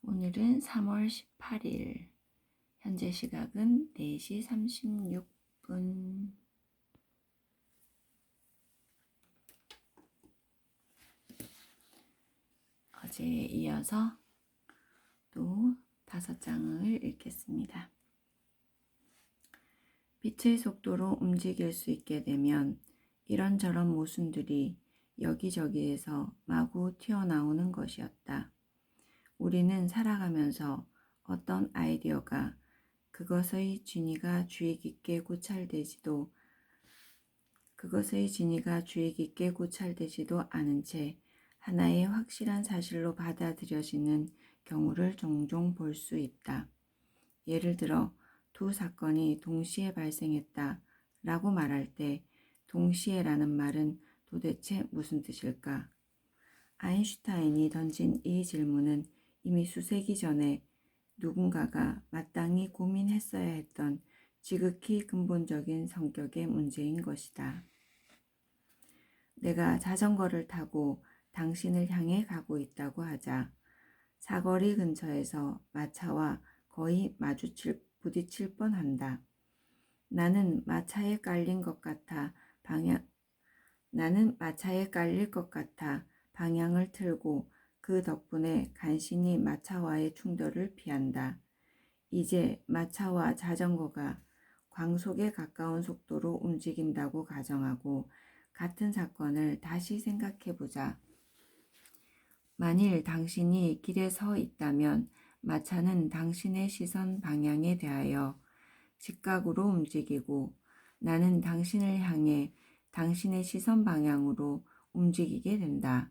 오늘은 3월 18일, 현재 시각은 4시 36분. 어제에 이어서 또 5장을 읽겠습니다. 빛의 속도로 움직일 수 있게 되면 이런저런 모순들이 여기저기에서 마구 튀어나오는 것이었다. 우리는 살아가면서 어떤 아이디어가 그것의 진위가 주의 깊게 고찰되지도 않은 채 하나의 확실한 사실로 받아들여지는 경우를 종종 볼 수 있다. 예를 들어 두 사건이 동시에 발생했다 라고 말할 때 동시에라는 말은 도대체 무슨 뜻일까? 아인슈타인이 던진 이 질문은 이미 수세기 전에 누군가가 마땅히 고민했어야 했던 지극히 근본적인 성격의 문제인 것이다. 내가 자전거를 타고 당신을 향해 가고 있다고 하자 사거리 근처에서 마차와 거의 부딪힐 뻔한다. 나는 마차에 깔릴 것 같아 방향을 틀고 그 덕분에 간신히 마차와의 충돌을 피한다. 이제 마차와 자전거가 광속에 가까운 속도로 움직인다고 가정하고 같은 사건을 다시 생각해보자. 만일 당신이 길에 서 있다면 마차는 당신의 시선 방향에 대하여 직각으로 움직이고 나는 당신을 향해 당신의 시선 방향으로 움직이게 된다.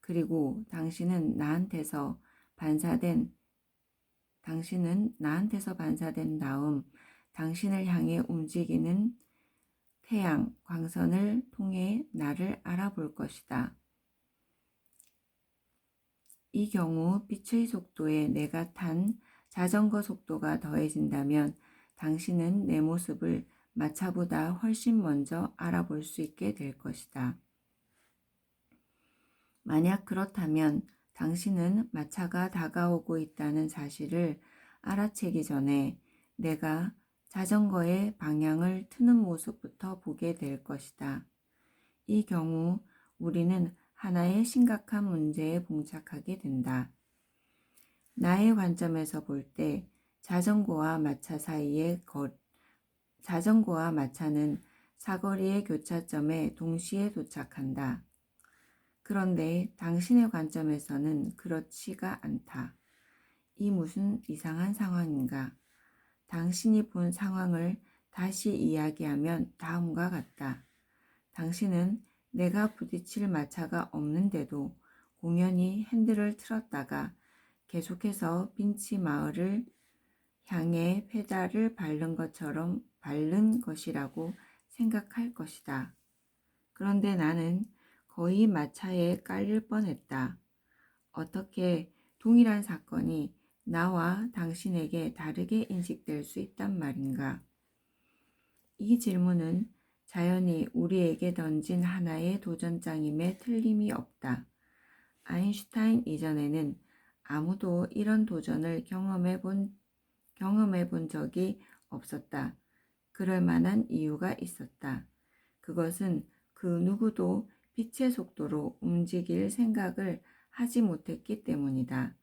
그리고 당신은 나한테서 반사된 다음 당신을 향해 움직이는 태양 광선을 통해 나를 알아볼 것이다. 이 경우 빛의 속도에 내가 탄 자전거 속도가 더해진다면 당신은 내 모습을 마차보다 훨씬 먼저 알아볼 수 있게 될 것이다. 만약 그렇다면 당신은 마차가 다가오고 있다는 사실을 알아채기 전에 내가 자전거의 방향을 트는 모습부터 보게 될 것이다. 이 경우 우리는 하나의 심각한 문제에 봉착하게 된다. 나의 관점에서 볼 때 자전거와 마차는 사거리의 교차점에 동시에 도착한다. 그런데 당신의 관점에서는 그렇지가 않다. 이 무슨 이상한 상황인가? 당신이 본 상황을 다시 이야기하면 다음과 같다. 당신은 내가 부딪힐 마차가 없는데도 공연히 핸들을 틀었다가 계속해서 빈치 마을을 향해 페달을 밟는 것이라고 생각할 것이다. 그런데 나는 거의 마차에 깔릴 뻔했다. 어떻게 동일한 사건이 나와 당신에게 다르게 인식될 수 있단 말인가? 이 질문은 자연히 우리에게 던진 하나의 도전장임에 틀림이 없다. 아인슈타인 이전에는 아무도 이런 도전을 경험해 본 적이 없었다. 그럴 만한 이유가 있었다. 그것은 그 누구도 빛의 속도로 움직일 생각을 하지 못했기 때문이다.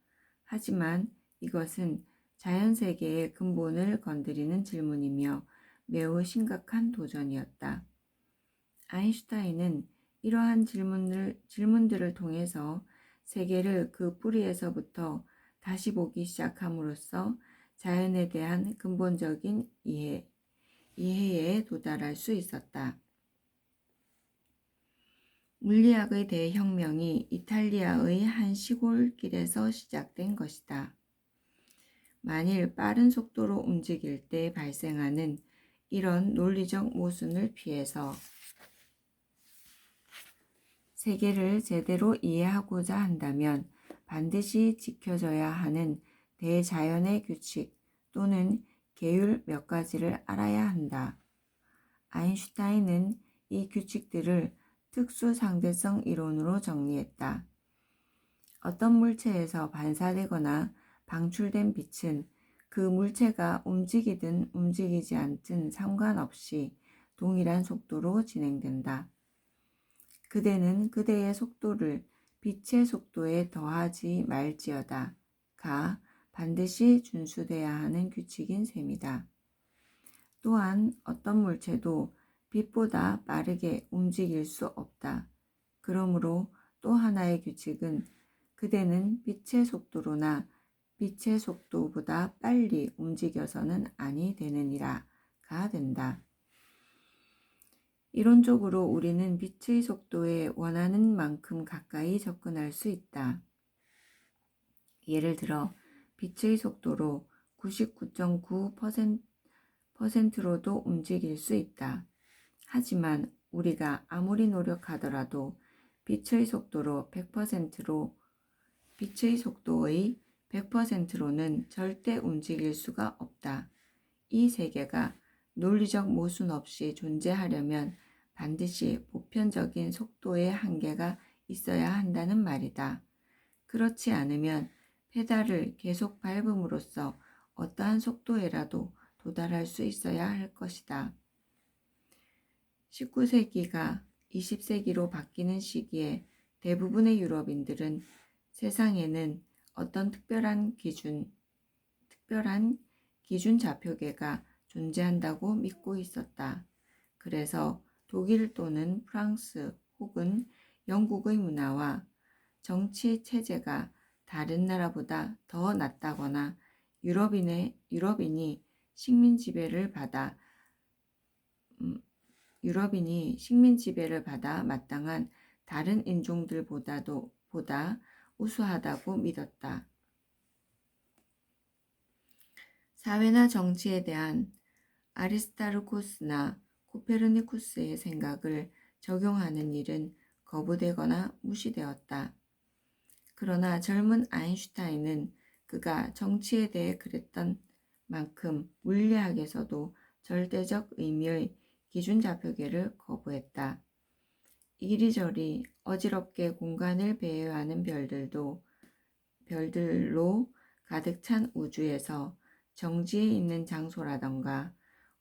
하지만 이것은 자연세계의 근본을 건드리는 질문이며 매우 심각한 도전이었다. 아인슈타인은 이러한 질문들을 통해서 세계를 그 뿌리에서부터 다시 보기 시작함으로써 자연에 대한 근본적인 이해에 도달할 수 있었다. 물리학의 대혁명이 이탈리아의 한 시골길에서 시작된 것이다. 만일 빠른 속도로 움직일 때 발생하는 이런 논리적 모순을 피해서 세계를 제대로 이해하고자 한다면 반드시 지켜져야 하는 대자연의 규칙 또는 계율 몇 가지를 알아야 한다. 아인슈타인은 이 규칙들을 특수상대성 이론으로 정리했다. 어떤 물체에서 반사되거나 방출된 빛은 그 물체가 움직이든 움직이지 않든 상관없이 동일한 속도로 진행된다. 그대는 그대의 속도를 빛의 속도에 더하지 말지어다 가 반드시 준수돼야 하는 규칙인 셈이다. 또한 어떤 물체도 빛보다 빠르게 움직일 수 없다. 그러므로 또 하나의 규칙은 그대는 빛의 속도로나 빛의 속도보다 빨리 움직여서는 아니 되느니라가 된다. 이론적으로 우리는 빛의 속도에 원하는 만큼 가까이 접근할 수 있다. 예를 들어 빛의 속도로 99.9%로도 움직일 수 있다. 하지만 우리가 아무리 노력하더라도 빛의 속도로 100%로는 절대 움직일 수가 없다. 이 세계가 논리적 모순 없이 존재하려면 반드시 보편적인 속도의 한계가 있어야 한다는 말이다. 그렇지 않으면 페달을 계속 밟음으로써 어떠한 속도에라도 도달할 수 있어야 할 것이다. 19세기가 20세기로 바뀌는 시기에 대부분의 유럽인들은 세상에는 어떤 특별한 기준 좌표계가 존재한다고 믿고 있었다. 그래서 독일 또는 프랑스 혹은 영국의 문화와 정치 체제가 다른 나라보다 더 낫다거나 유럽인이 식민 지배를 받아 마땅한 다른 인종들보다 우수하다고 믿었다. 사회나 정치에 대한 아리스타르코스나 코페르니쿠스의 생각을 적용하는 일은 거부되거나 무시되었다. 그러나 젊은 아인슈타인은 그가 정치에 대해 그랬던 만큼 물리학에서도 절대적 의미의 기준좌표계를 거부했다. 이리저리 어지럽게 공간을 배회하는 별들로 가득 찬 우주에서 정지해 있는 장소라던가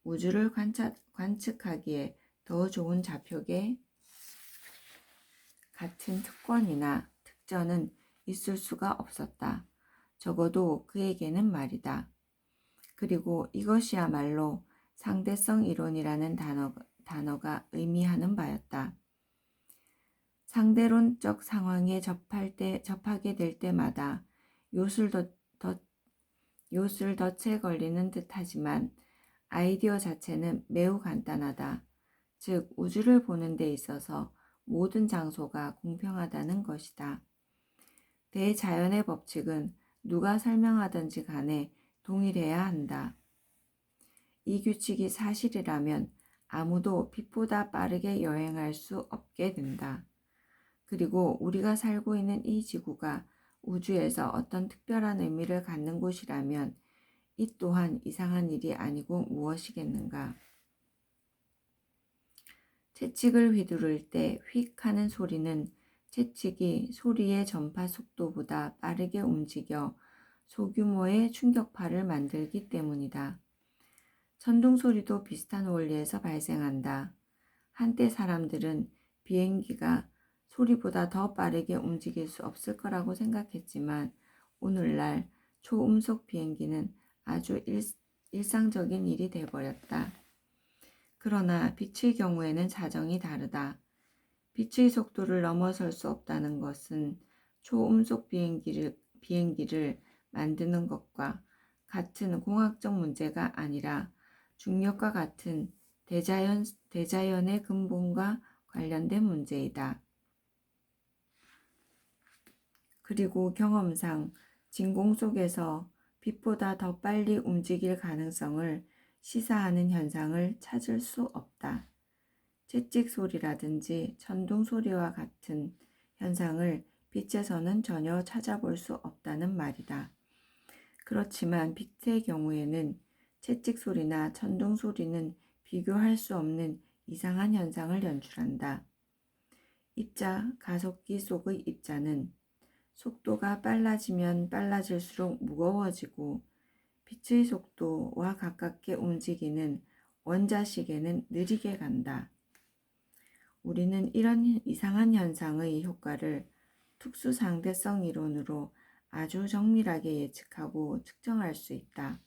우주를 관측하기에 더 좋은 좌표계 같은 특권이나 특전은 있을 수가 없었다. 적어도 그에게는 말이다. 그리고 이것이야말로 상대성 이론이라는 단어가 의미하는 바였다. 상대론적 상황에 접하게 될 때마다 요술덫에 걸리는 듯하지만 아이디어 자체는 매우 간단하다. 즉 우주를 보는 데 있어서 모든 장소가 공평하다는 것이다. 대자연의 법칙은 누가 설명하든지 간에 동일해야 한다. 이 규칙이 사실이라면 아무도 빛보다 빠르게 여행할 수 없게 된다. 그리고 우리가 살고 있는 이 지구가 우주에서 어떤 특별한 의미를 갖는 곳이라면 이 또한 이상한 일이 아니고 무엇이겠는가. 채찍을 휘두를 때 휙 하는 소리는 채찍이 소리의 전파 속도보다 빠르게 움직여 소규모의 충격파를 만들기 때문이다. 천둥 소리도 비슷한 원리에서 발생한다. 한때 사람들은 비행기가 소리보다 더 빠르게 움직일 수 없을 거라고 생각했지만 오늘날 초음속 비행기는 아주 일상적인 일이 돼버렸다. 그러나 빛의 경우에는 사정이 다르다. 빛의 속도를 넘어설 수 없다는 것은 초음속 비행기를 만드는 것과 같은 공학적 문제가 아니라 중력과 같은 대자연의 근본과 관련된 문제이다. 그리고 경험상 진공 속에서 빛보다 더 빨리 움직일 가능성을 시사하는 현상을 찾을 수 없다. 채찍 소리라든지 천둥 소리와 같은 현상을 빛에서는 전혀 찾아볼 수 없다는 말이다. 그렇지만 빛의 경우에는 채찍 소리나 천둥 소리는 비교할 수 없는 이상한 현상을 연출한다. 가속기 속의 입자는 속도가 빨라지면 빨라질수록 무거워지고 빛의 속도와 가깝게 움직이는 원자식에는 느리게 간다. 우리는 이런 이상한 현상의 효과를 특수상대성 이론으로 아주 정밀하게 예측하고 측정할 수 있다.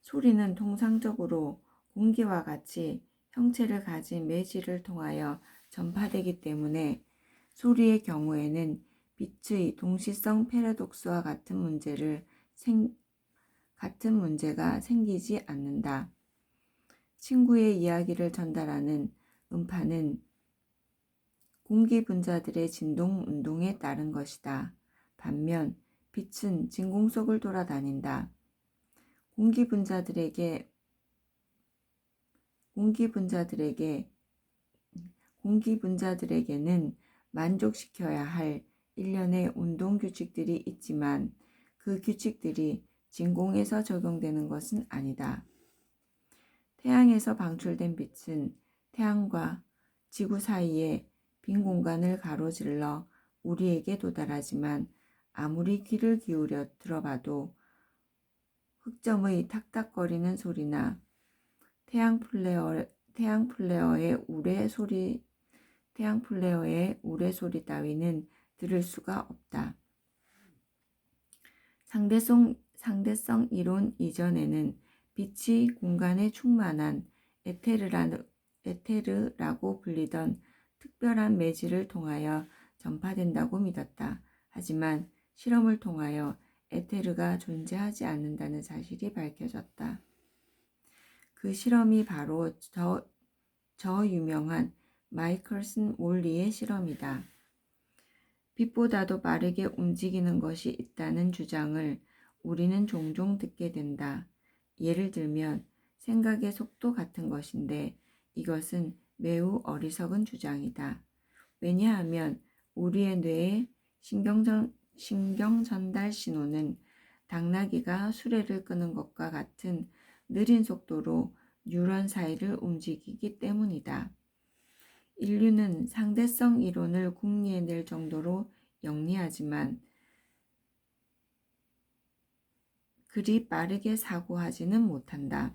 소리는 통상적으로 공기와 같이 형체를 가진 매질을 통하여 전파되기 때문에 소리의 경우에는 빛의 동시성 패러독스와 같은 문제가 생기지 않는다. 친구의 이야기를 전달하는 음파는 공기 분자들의 진동 운동에 따른 것이다. 반면 빛은 진공속을 돌아다닌다. 공기 분자들에게는 만족시켜야 할 일련의 운동 규칙들이 있지만 그 규칙들이 진공에서 적용되는 것은 아니다. 태양에서 방출된 빛은 태양과 지구 사이에 빈 공간을 가로질러 우리에게 도달하지만 아무리 귀를 기울여 들어봐도 흑점의 탁탁거리는 소리나 태양 플레어의 우레 소리 따위는 들을 수가 없다. 상대성 이론 이전에는 빛이 공간에 충만한 에테르라고 불리던 특별한 매질을 통하여 전파된다고 믿었다. 하지만 실험을 통하여 에테르가 존재하지 않는다는 사실이 밝혀졌다. 그 실험이 바로 저 유명한 마이클슨 몰리의 실험이다. 빛보다도 빠르게 움직이는 것이 있다는 주장을 우리는 종종 듣게 된다. 예를 들면 생각의 속도 같은 것인데 이것은 매우 어리석은 주장이다. 왜냐하면 우리의 뇌의 신경전달 신호는 당나귀가 수레를 끄는 것과 같은 느린 속도로 뉴런 사이를 움직이기 때문이다. 인류는 상대성 이론을 궁리해낼 정도로 영리하지만 그리 빠르게 사고하지는 못한다.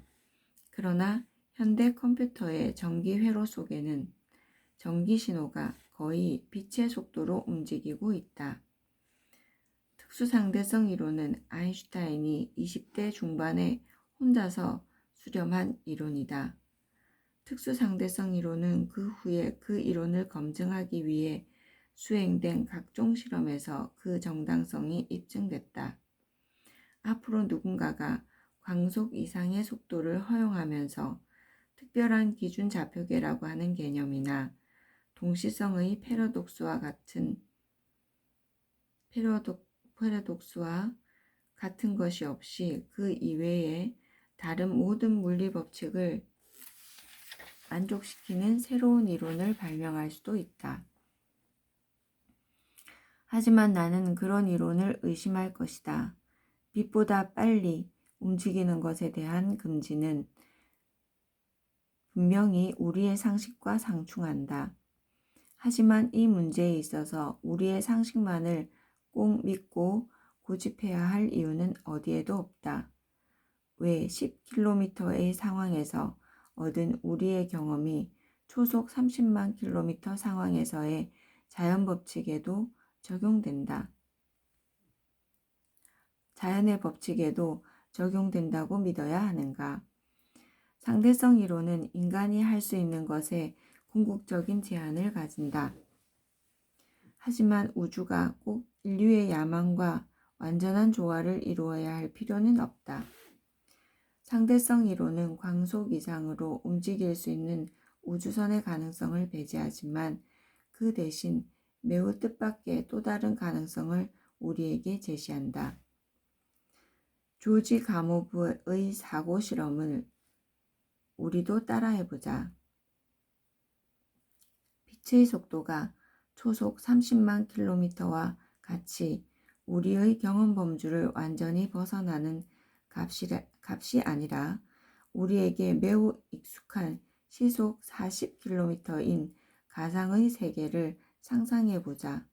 그러나 현대 컴퓨터의 전기 회로 속에는 전기 신호가 거의 빛의 속도로 움직이고 있다. 특수상대성 이론은 아인슈타인이 20대 중반에 혼자서 수렴한 이론이다. 특수상대성 이론은 그 후에 그 이론을 검증하기 위해 수행된 각종 실험에서 그 정당성이 입증됐다. 앞으로 누군가가 광속 이상의 속도를 허용하면서 특별한 기준 좌표계라고 하는 개념이나 동시성의 패러독스와 같은 것이 없이 그 이외의 다른 모든 물리 법칙을 만족시키는 새로운 이론을 발명할 수도 있다. 하지만 나는 그런 이론을 의심할 것이다. 빛보다 빨리 움직이는 것에 대한 금지는 분명히 우리의 상식과 상충한다. 하지만 이 문제에 있어서 우리의 상식만을 꼭 믿고 고집해야 할 이유는 어디에도 없다. 왜 10km의 상황에서 얻은 우리의 경험이 초속 30만 km 상황에서의 자연의 법칙에도 적용된다고 믿어야 하는가? 상대성 이론은 인간이 할 수 있는 것에 궁극적인 제한을 가진다. 하지만 우주가 꼭 인류의 야망과 완전한 조화를 이루어야 할 필요는 없다. 상대성 이론은 광속 이상으로 움직일 수 있는 우주선의 가능성을 배제하지만 그 대신 매우 뜻밖의 또 다른 가능성을 우리에게 제시한다. 조지 가모브의 사고 실험을 우리도 따라해보자. 빛의 속도가 초속 30만 킬로미터와 같이 우리의 경험 범주를 완전히 벗어나는 값이 아니라 우리에게 매우 익숙한 시속 40km인 가상의 세계를 상상해보자.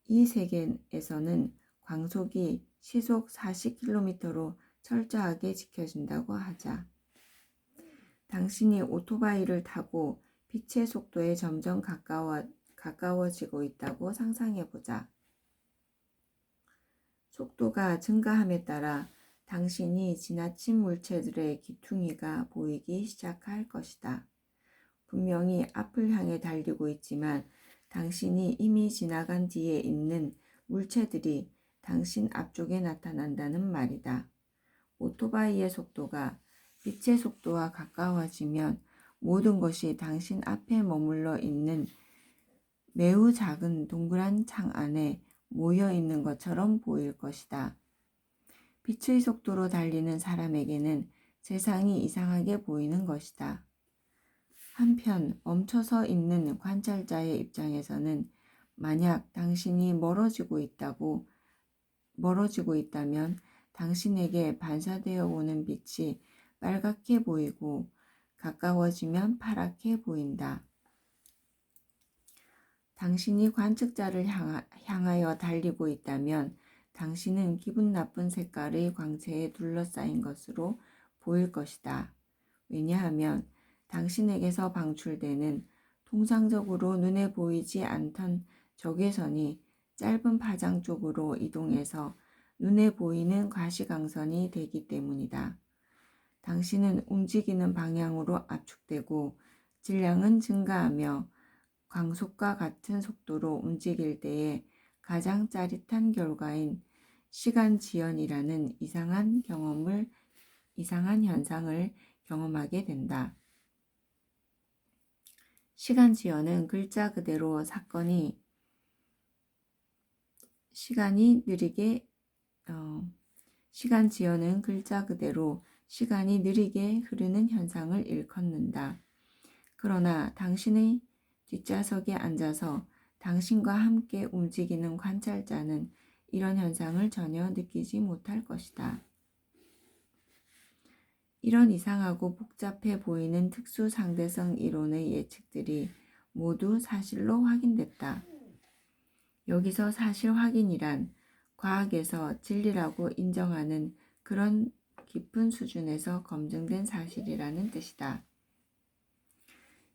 이 세계에서는 광속이 시속 40km로 철저하게 지켜진다고 하자. 당신이 오토바이를 타고 빛의 속도에 점점 가까워지고 있다고 상상해보자. 속도가 증가함에 따라 당신이 지나친 물체들의 기퉁이가 보이기 시작할 것이다. 분명히 앞을 향해 달리고 있지만 당신이 이미 지나간 뒤에 있는 물체들이 당신 앞쪽에 나타난다는 말이다. 오토바이의 속도가 빛의 속도와 가까워지면 모든 것이 당신 앞에 머물러 있는 매우 작은 동그란 창 안에 모여 있는 것처럼 보일 것이다. 빛의 속도로 달리는 사람에게는 세상이 이상하게 보이는 것이다. 한편 멈춰서 있는 관찰자의 입장에서는 만약 당신이 멀어지고 있다면 당신에게 반사되어 오는 빛이 빨갛게 보이고 가까워지면 파랗게 보인다. 당신이 관측자를 향하여 달리고 있다면 당신은 기분 나쁜 색깔의 광채에 둘러싸인 것으로 보일 것이다. 왜냐하면 당신에게서 방출되는 통상적으로 눈에 보이지 않던 적외선이 짧은 파장 쪽으로 이동해서 눈에 보이는 과시광선이 되기 때문이다. 당신은 움직이는 방향으로 압축되고 질량은 증가하며 광속과 같은 속도로 움직일 때에 가장 짜릿한 결과인 시간 지연이라는 이상한 현상을 경험하게 된다. 시간 지연은 글자 그대로 시간이 느리게 흐르는 현상을 일컫는다. 그러나 당신의 뒷좌석에 앉아서 당신과 함께 움직이는 관찰자는 이런 현상을 전혀 느끼지 못할 것이다. 이런 이상하고 복잡해 보이는 특수 상대성 이론의 예측들이 모두 사실로 확인됐다. 여기서 사실 확인이란 과학에서 진리라고 인정하는 그런 깊은 수준에서 검증된 사실이라는 뜻이다.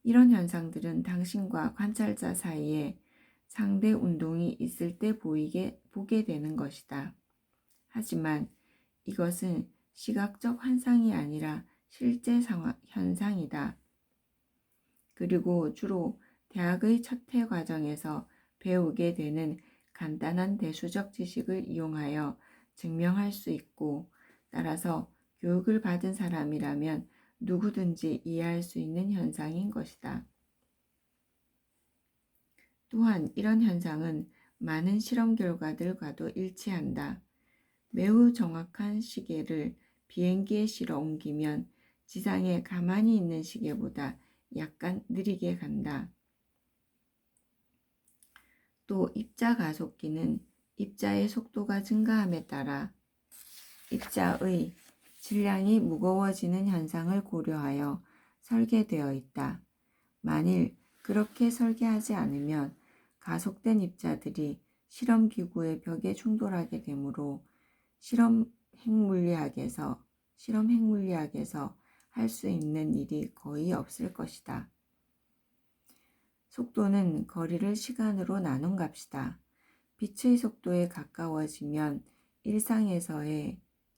이런 현상들은 당신과 관찰자 사이에 상대 운동이 있을 때 보게 되는 것이다. 하지만 이것은 시각적 환상이 아니라 실제 현상이다. 그리고 주로 대학의 첫 해 과정에서 배우게 되는 간단한 대수적 지식을 이용하여 증명할 수 있고, 따라서 교육을 받은 사람이라면 누구든지 이해할 수 있는 현상인 것이다. 또한 이런 현상은 많은 실험 결과들과도 일치한다. 매우 정확한 시계를 비행기에 실어 옮기면 지상에 가만히 있는 시계보다 약간 느리게 간다. 또 입자 가속기는 입자의 속도가 증가함에 따라 입자의 질량이 무거워지는 현상을 고려하여 설계되어 있다. 만일 그렇게 설계하지 않으면 가속된 입자들이 실험기구의 벽에 충돌하게 되므로 실험 핵물리학에서 할 수 있는 일이 거의 없을 것이다. 속도는 거리를 시간으로 나눈 값이다. 빛의 속도에 가까워지면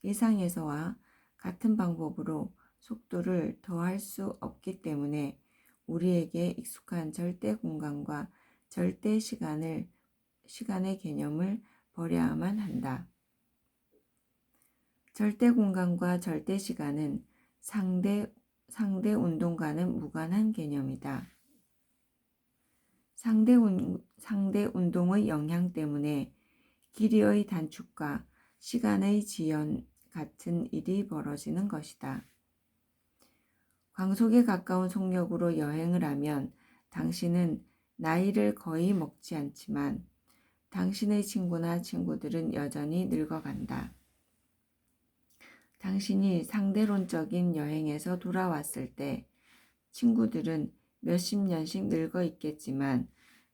일상에서와 같은 방법으로 속도를 더할 수 없기 때문에 우리에게 익숙한 절대 공간과 절대 시간의 개념을 버려야만 한다. 절대 공간과 절대 시간은 상대 운동과는 무관한 개념이다. 상대 운동의 영향 때문에 길이의 단축과 시간의 지연 같은 일이 벌어지는 것이다. 광속에 가까운 속력으로 여행을 하면 당신은 나이를 거의 먹지 않지만 당신의 친구들은 여전히 늙어간다. 당신이 상대론적인 여행에서 돌아왔을 때 친구들은 몇십 년씩 늙어 있겠지만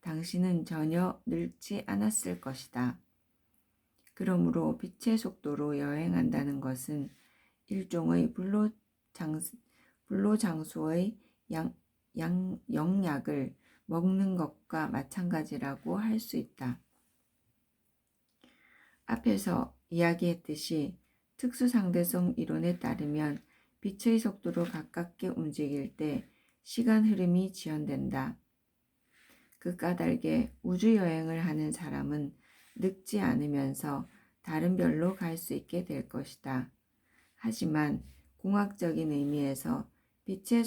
당신은 전혀 늙지 않았을 것이다. 그러므로 빛의 속도로 여행한다는 것은 일종의 불로장수의 영약을 먹는 것과 마찬가지라고 할 수 있다. 앞에서 이야기했듯이 특수상대성 이론에 따르면 빛의 속도로 가깝게 움직일 때 시간 흐름이 지연된다. 그 까닭에 우주여행을 하는 사람은 늙지 않으면서 다른 별로 갈 수 있게 될 것이다. 하지만 공학적인 의미에서 빛의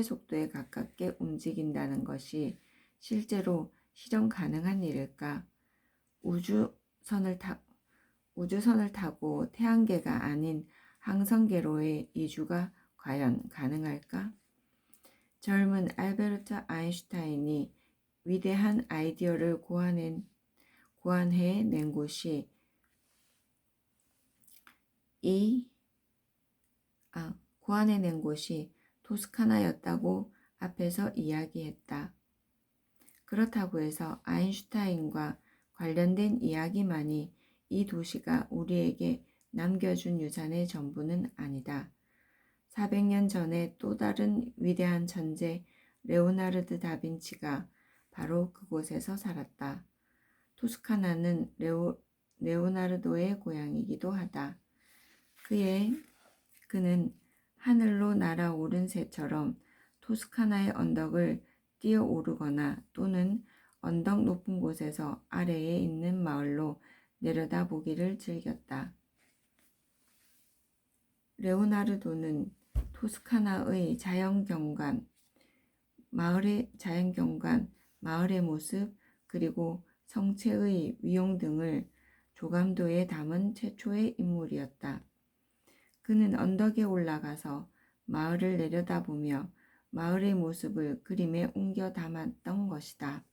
속도에 가깝게 움직인다는 것이 실제로 실현 가능한 일일까? 우주선을 타고 태양계가 아닌 항성계로의 이주가 과연 가능할까? 젊은 알베르트 아인슈타인이 위대한 아이디어를 고안해낸 곳이 토스카나였다고 앞에서 이야기했다. 그렇다고 해서 아인슈타인과 관련된 이야기만이 이 도시가 우리에게 남겨준 유산의 전부는 아니다. 400년 전에 또 다른 위대한 천재 레오나르드 다빈치가 바로 그곳에서 살았다. 토스카나는 레오나르도의 고향이기도 하다. 그는 하늘로 날아오른 새처럼 토스카나의 언덕을 뛰어오르거나 또는 언덕 높은 곳에서 아래에 있는 마을로 내려다보기를 즐겼다. 레오나르도는 토스카나의 마을의 모습, 그리고 성체의 위용 등을 조감도에 담은 최초의 인물이었다. 그는 언덕에 올라가서 마을을 내려다보며 마을의 모습을 그림에 옮겨 담았던 것이다.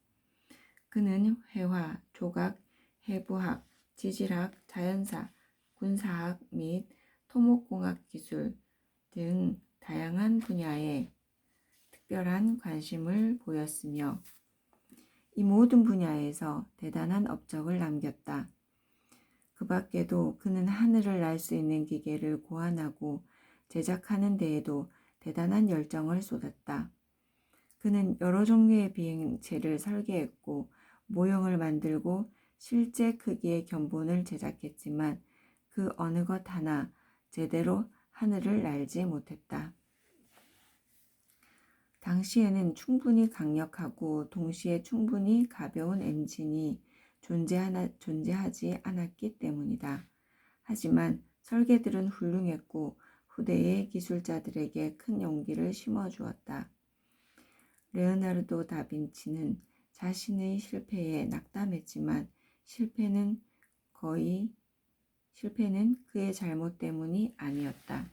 그는 회화, 조각, 해부학, 지질학, 자연사, 군사학 및 토목공학 기술 등 다양한 분야에 특별한 관심을 보였으며 이 모든 분야에서 대단한 업적을 남겼다. 그 밖에도 그는 하늘을 날 수 있는 기계를 고안하고 제작하는 데에도 대단한 열정을 쏟았다. 그는 여러 종류의 비행체를 설계했고 모형을 만들고 실제 크기의 견본을 제작했지만 그 어느 것 하나 제대로 하늘을 날지 못했다. 당시에는 충분히 강력하고 동시에 충분히 가벼운 엔진이 존재하지 않았기 때문이다. 하지만 설계들은 훌륭했고 후대의 기술자들에게 큰 용기를 심어주었다. 레오나르도 다빈치는 자신의 실패에 낙담했지만 실패는 그의 잘못 때문이 아니었다.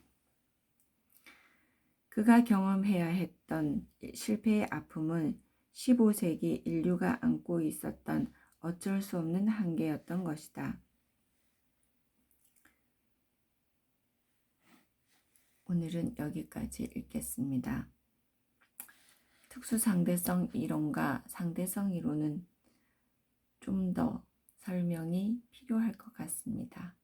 그가 경험해야 했던 실패의 아픔은 15세기 인류가 안고 있었던 어쩔 수 없는 한계였던 것이다. 오늘은 여기까지 읽겠습니다. 특수상대성 이론과 상대성 이론은 좀 더 설명이 필요할 것 같습니다.